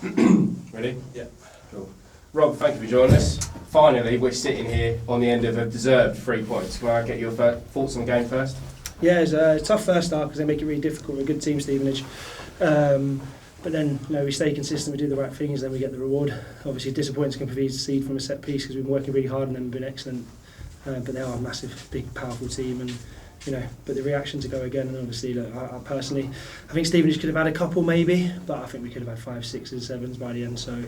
Ready? Yeah. Cool. Rob, thank you for joining us. Finally, we're sitting here on the end of a deserved 3 points. Can I get your thoughts on the game first? Yeah, it's a tough first start because they make it really difficult. We're a good team, Stevenage. But then, we stay consistent, we do the right things, then we get the reward. Obviously, disappointing can proceed from a set piece because we've been working really hard and they've been excellent. But they are a massive, big, powerful team, and but the reaction to go again, and obviously, look, I personally, I think Stevenage could have had a couple maybe, but I think we could have had 5, 6, 7s by the end. So,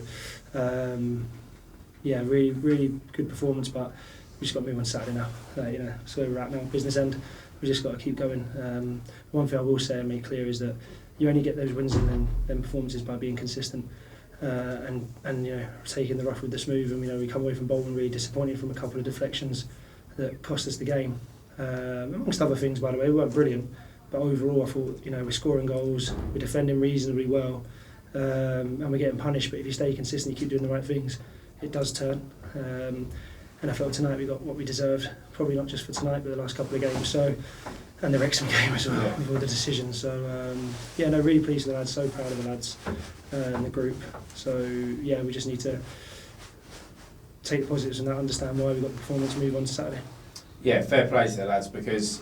really, really good performance, but we just got to move on Saturday now. So where we're at now, business end. We just got to keep going. One thing I will say and make clear is that you only get those wins and then performances by being consistent and taking the rough with the smooth. And we come away from Bolton really disappointed from a couple of deflections that cost us the game. Amongst other things, by the way, we weren't brilliant, but overall I thought we're scoring goals, we're defending reasonably well, and we're getting punished. But if you stay consistent, you keep doing the right things, it does turn. And I felt tonight we got what we deserved, probably not just for tonight, but the last couple of games. So, and the Wrexham game as well, with all the decisions. So, really pleased with the lads, so proud of the lads and the group. So, we just need to take the positives and understand why we got the performance, move on to Saturday. Yeah, fair play to the lads, because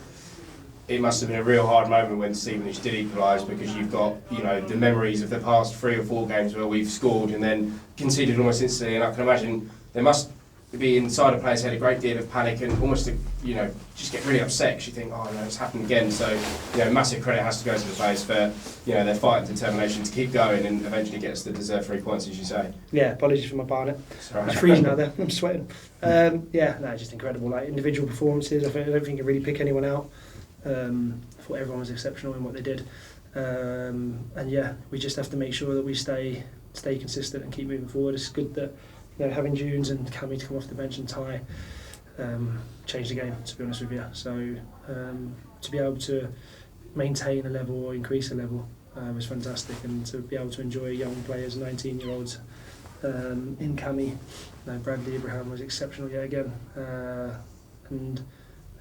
it must have been a real hard moment when Stevenage did equalise, because you've got the memories of the past 3 or 4 games where we've scored and then conceded almost instantly, and I can imagine there must be inside the players had a great deal of panic and almost just get really upset because you think, oh no, it's happened again. So massive credit has to go to the players for their fight and determination to keep going and eventually get us the deserved 3 points, as you say. Yeah, apologies for my partner. It's freezing out there. I'm sweating. Just incredible. Like individual performances, I don't think I really pick anyone out. I thought everyone was exceptional in what they did. We just have to make sure that we stay consistent and keep moving forward. It's good that having Junes and Cammy to come off the bench and Ty changed the game, to be honest with you. So to be able to maintain a level or increase a level was fantastic, and to be able to enjoy young players, 19-year-olds in Cammy. Bradley Abraham was exceptional yet again,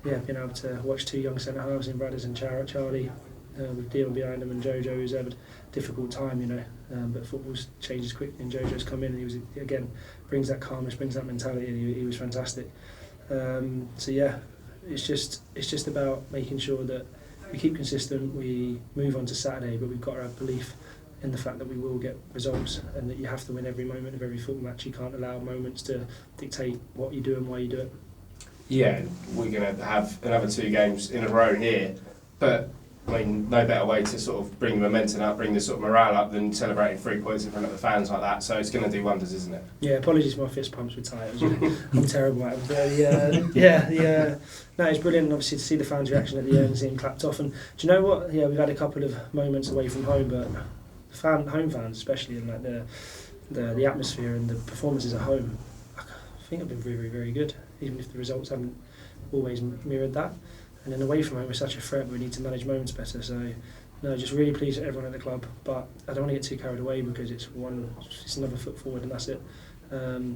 being able to watch 2 young centre halves in Bradders and Charlie with Dion behind him, and Jojo, who's had a difficult time, but football's changes quickly, and Jojo's come in and he was again brings that calmness, brings that mentality, and he was fantastic. It's just about making sure that we keep consistent, we move on to Saturday, but we've got to have belief in the fact that we will get results, and that you have to win every moment of every football match. You can't allow moments to dictate what you do and why you do it. Yeah, we're going to have another 2 games in a row here, but I mean, no better way to sort of bring the momentum up, bring the sort of morale up than celebrating 3 points in front of the fans like that. So it's going to do wonders, isn't it? Yeah, apologies for my fist pumps with tires. I'm terrible at it. No, it's brilliant, obviously, to see the fans' reaction at the end, seeing clapped off. And do you know what? Yeah, we've had a couple of moments away from home, but home fans especially, and like the atmosphere and the performances at home, I think have been very, very, very good, even if the results haven't always mirrored that. And then away from home, we're such a threat, but we need to manage moments better. So, just really pleased with everyone at the club. But I don't want to get too carried away, because it's another foot forward, and that's it.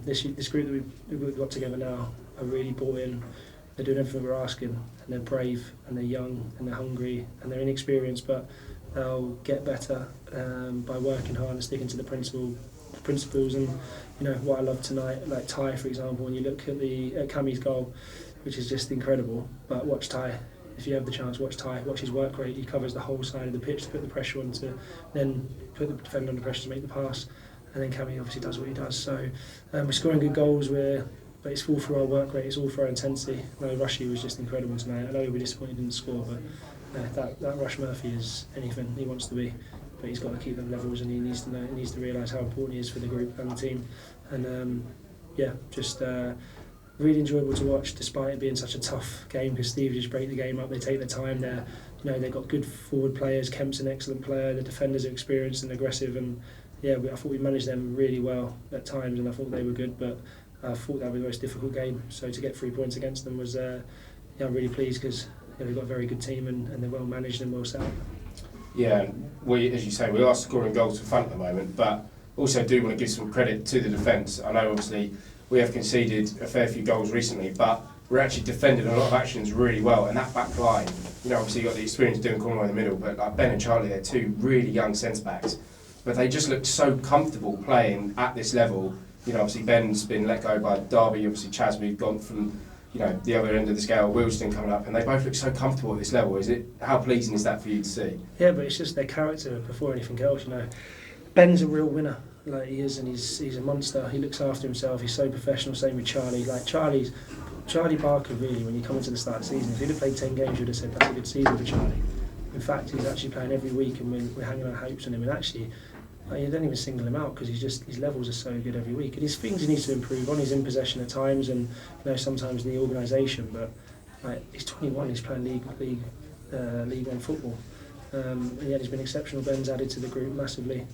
This group that we've got together now are really bought in. They're doing everything we're asking, and they're brave, and they're young, and they're hungry, and they're inexperienced, but they'll get better by working hard and sticking to the principles. And what I love tonight, like Ty, for example, when you look at Cammy's goal, which is just incredible. But watch Ty, if you have the chance, watch Ty, watch his work rate. He covers the whole side of the pitch to put the pressure on, to then put the defender under pressure to make the pass, and then Cammy obviously does what he does. So we're scoring good goals, but it's all through our work rate, it's all through our intensity. Rushy was just incredible tonight. I know he'll be disappointed he didn't score, but that Rush Murphy is anything he wants to be. But he's got to keep them levels, and he needs to realise how important he is for the group and the team. And really enjoyable to watch, despite it being such a tough game, because Steve just break the game up. They take their time. They've got good forward players. Kemp's an excellent player. The defenders are experienced and aggressive, and I thought we managed them really well at times, and I thought they were good. But I thought that was the most difficult game. So to get 3 points against them was, I'm really pleased, because they've got a very good team, and they're well managed and well set up. Yeah, as you say, we are scoring goals for fun at the moment, but also do want to give some credit to the defence. I know obviously we have conceded a fair few goals recently, but we're actually defending a lot of actions really well. And that back line, obviously you've got the experience doing Cornwall in the middle, but like Ben and Charlie, they're 2 really young centre-backs. but they just looked so comfortable playing at this level. You know, obviously Ben's been let go by Derby, obviously Chasby's gone from, you know, the other end of the scale, Wilston coming up, and they both look so comfortable at this level. How pleasing is that for you to see? Yeah, but it's just their character before anything else, you know. Ben's a real winner, like he is, and he's a monster. He looks after himself, he's so professional, same with Charlie. Like Charlie Barker, really, when you come into the start of the season, if he'd have played 10 games, you'd have said that's a good season for Charlie. In fact, he's actually playing every week, and we're hanging our hopes on him, and actually, you don't even single him out because his levels are so good every week. And his things he needs to improve on. He's in possession at times, and you know sometimes in the organisation. But like, he's 21. He's playing League One football, and yet he's been exceptional. Ben's added to the group massively.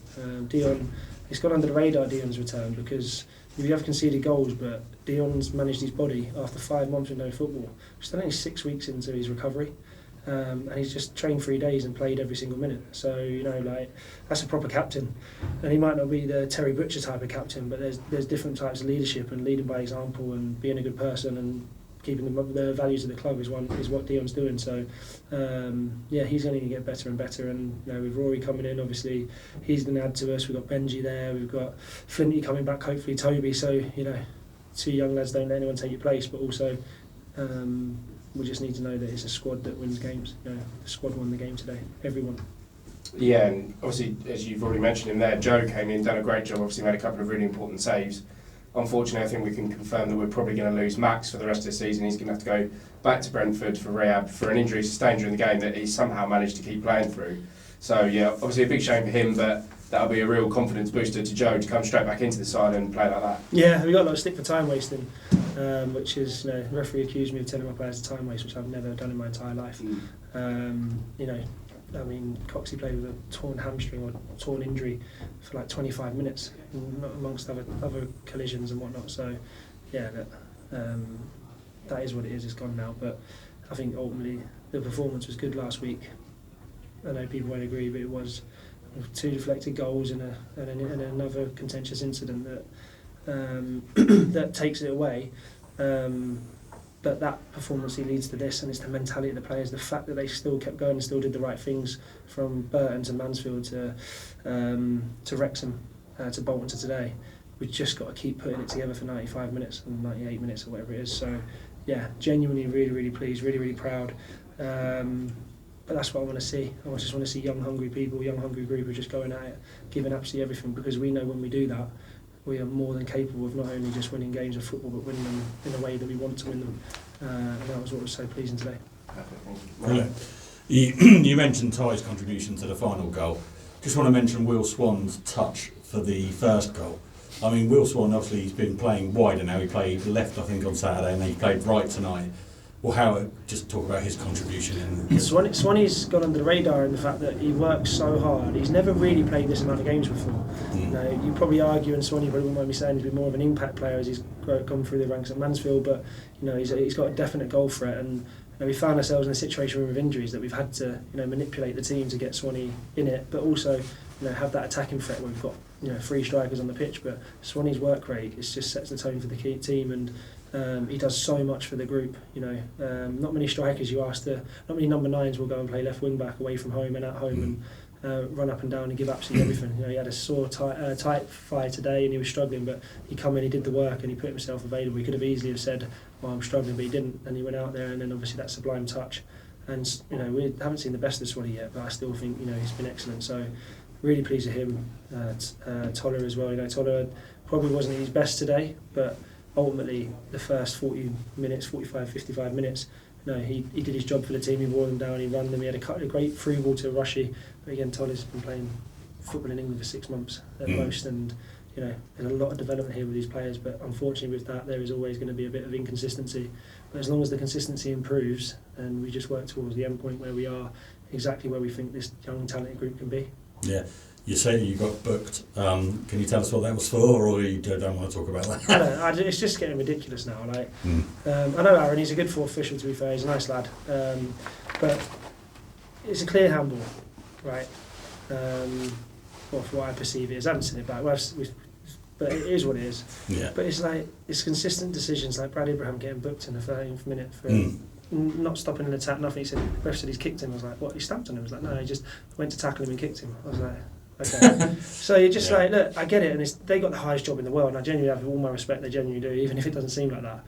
Dion, it's gone under the radar. Dion's return because we have conceded goals, but Dion's managed his body after 5 months with no football. Still only 6 weeks into his recovery. And he's just trained 3 days and played every single minute. So, you know, like, that's a proper captain. And he might not be the Terry Butcher type of captain, but there's different types of leadership, and leading by example and being a good person and keeping the values of the club is what Dion's doing. So, yeah, he's only going to get better and better. And, you know, with Rory coming in, obviously, he's going to add to us. We've got Benji there. We've got Flinty coming back, hopefully Toby. So, you know, 2 young lads, don't let anyone take your place, but also... we just need to know that it's a squad that wins games. You know, the squad won the game today. Everyone. Yeah, and obviously, as you've already mentioned him there, Joe came in, done a great job, obviously made a couple of really important saves. Unfortunately, I think we can confirm that we're probably going to lose Max for the rest of the season. He's going to have to go back to Brentford for rehab for an injury sustained during the game that he somehow managed to keep playing through. So, yeah, obviously a big shame for him, but that'll be a real confidence booster to Joe to come straight back into the side and play like that. Yeah, we got a lot of stick for time wasting, which is, you know, the referee accused me of telling my players to time waste, which I've never done in my entire life. You know, I mean, Coxey played with a torn hamstring or torn injury for like 25 minutes, amongst other collisions and whatnot. So, yeah, that is what it is. It's gone now. But I think ultimately the performance was good last week. I know people won't agree, but it was 2 deflected goals and another contentious incident that that takes it away. But that performance leads to this, and it's the mentality of the players, the fact that they still kept going and still did the right things, from Burton to Mansfield to Wrexham to Bolton to today. We've just got to keep putting it together for 95 minutes and 98 minutes or whatever it is. So, yeah, genuinely really pleased, really proud. But that's what I want to see. I just want to see young, hungry people, young, hungry group who are just going at it, giving absolutely everything, because we know when we do that, we are more than capable of not only just winning games of football, but winning them in a way that we want to win them. And that was what was so pleasing today. Brilliant. You mentioned Ty's contribution to the final goal. Just want to mention Will Swan's touch for the first goal. I mean, Will Swan, obviously, he's been playing wider now. He played left, I think, on Saturday, and then he played right tonight. Well, just talk about his contribution. Swanee's gone under the radar in the fact that he works so hard. He's never really played this amount of games before. You know, you probably argue, and Swanee probably wouldn't mind me saying he's been more of an impact player as he's gone through the ranks at Mansfield, but you know, he's got a definite goal threat, and you know, we found ourselves in a situation with injuries that we've had to, you know, manipulate the team to get Swanee in it, but also, you know, have that attacking threat where we've got, you know, 3 strikers on the pitch. But Swanee's work rate just sets the tone for the key team, and he does so much for the group. You know, not many strikers not many number 9s will go and play left wing back away from home and at home and run up and down and give absolutely everything. You know, he had a sore tight fight today and he was struggling, but he come in, he did the work, and he put himself available. He could have easily have said, "Well, I'm struggling," but he didn't, and he went out there, and then obviously that sublime touch. And you know, we haven't seen the best of Swanee yet, but I still think, you know, he's been excellent. So really pleased with him. Toller as well. You know, Toller probably wasn't at his best today, but ultimately the first 40 minutes, 45, 55 minutes, you know, he did his job for the team. He wore them down, he ran them, he had a great through ball to Rushy. But again, Toller's been playing football in England for 6 months at most, and you know, there's a lot of development here with these players, but unfortunately with that there is always going to be a bit of inconsistency. But as long as the consistency improves and we just work towards the end point where we are exactly where we think this young talented group can be. Yeah. You say you got booked. Can you tell us what that was for, or you don't want to talk about that? I don't, it's just getting ridiculous now. Like, I know Aaron, he's a good fourth official, to be fair, he's a nice lad. But it's a clear handball, right? Well, for what I perceive it is. I haven't seen it back, but it is what it is. Yeah. But it's like, it's consistent decisions, like Brad Abraham getting booked in the 13th minute for not stopping an attack, nothing. He said, ref said he's kicked him. I was like, what, he stamped on him? I was like, no, he just went to tackle him and kicked him. I was like, Okay. So you're just like, look, I get it, and they got the highest job in the world, and I genuinely have all my respect, they genuinely do, even if it doesn't seem like that.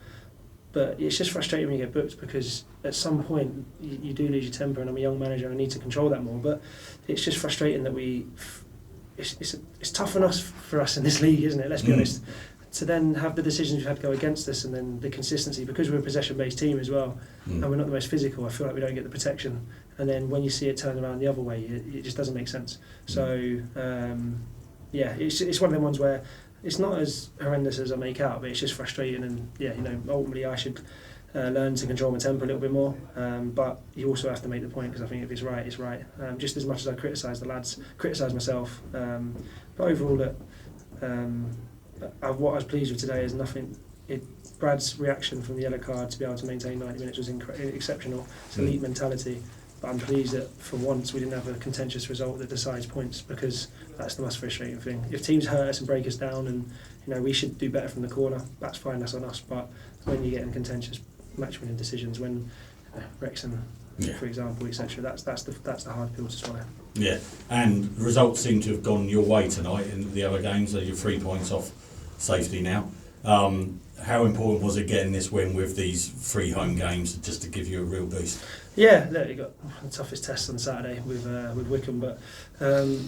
But it's just frustrating when you get booked, because at some point you do lose your temper, and I'm a young manager and I need to control that more. But it's just frustrating that it's tough on us for us in this league, isn't it? Let's be honest. To then have the decisions we've had go against us, and then the consistency, because we're a possession-based team as well, and we're not the most physical, I feel like we don't get the protection. And then when you see it turn around the other way, it just doesn't make sense. So, it's one of them ones where it's not as horrendous as I make out, but it's just frustrating. And ultimately I should learn to control my temper a little bit more. But you also have to make the point, because I think if it's right, it's right. Just as much as I criticise the lads, criticise myself. But overall, what I was pleased with today is nothing. Brad's reaction from the yellow card to be able to maintain 90 minutes was exceptional. It's elite mentality. But I'm pleased that for once we didn't have a contentious result that decides points, because that's the most frustrating thing. If teams hurt us and break us down, and we should do better from the corner, that's fine, that's on us. But when you get in contentious match-winning decisions, when Wrexham, for example, etc., that's the hard pill to swallow. Yeah, and results seem to have gone your way tonight in the other games. So you're 3 points off safety now. How important was it getting this win with these 3 home games just to give you a real boost? Yeah, look, you got the toughest test on Saturday with Wycombe, but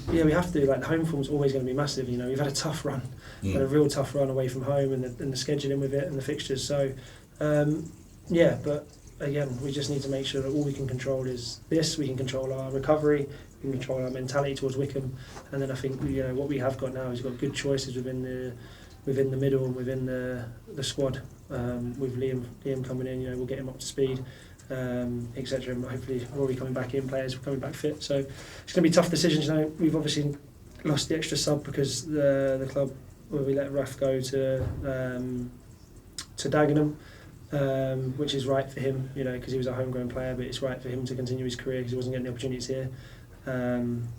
we have to. Like, the home form's always going to be massive. We've had a tough run, had a real tough run away from home, and the scheduling with it and the fixtures. So, but again, we just need to make sure that all we can control is this. We can control our recovery, we can control our mentality towards Wycombe, and then I think what we have got now is we've got good choices within the middle and within the squad. With Liam coming in, we'll get him up to speed, etc. And hopefully Rory coming back in, players coming back fit. So it's going to be tough decisions. We've obviously lost the extra sub because the club, where we let Raf go to Dagenham, which is right for him, because he was a homegrown player, but it's right for him to continue his career because he wasn't getting the opportunities here.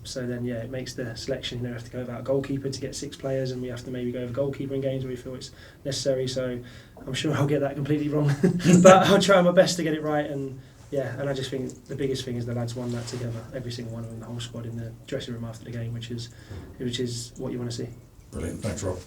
So then, it makes the selection. We have to go without a goalkeeper to get 6 players, and we have to maybe go with a goalkeeper in games where we feel it's necessary. So I'm sure I'll get that completely wrong, but I'll try my best to get it right. And I just think the biggest thing is the lads won that together, every single one of them, the whole squad, in the dressing room after the game, which is what you want to see. Brilliant, thanks Rob.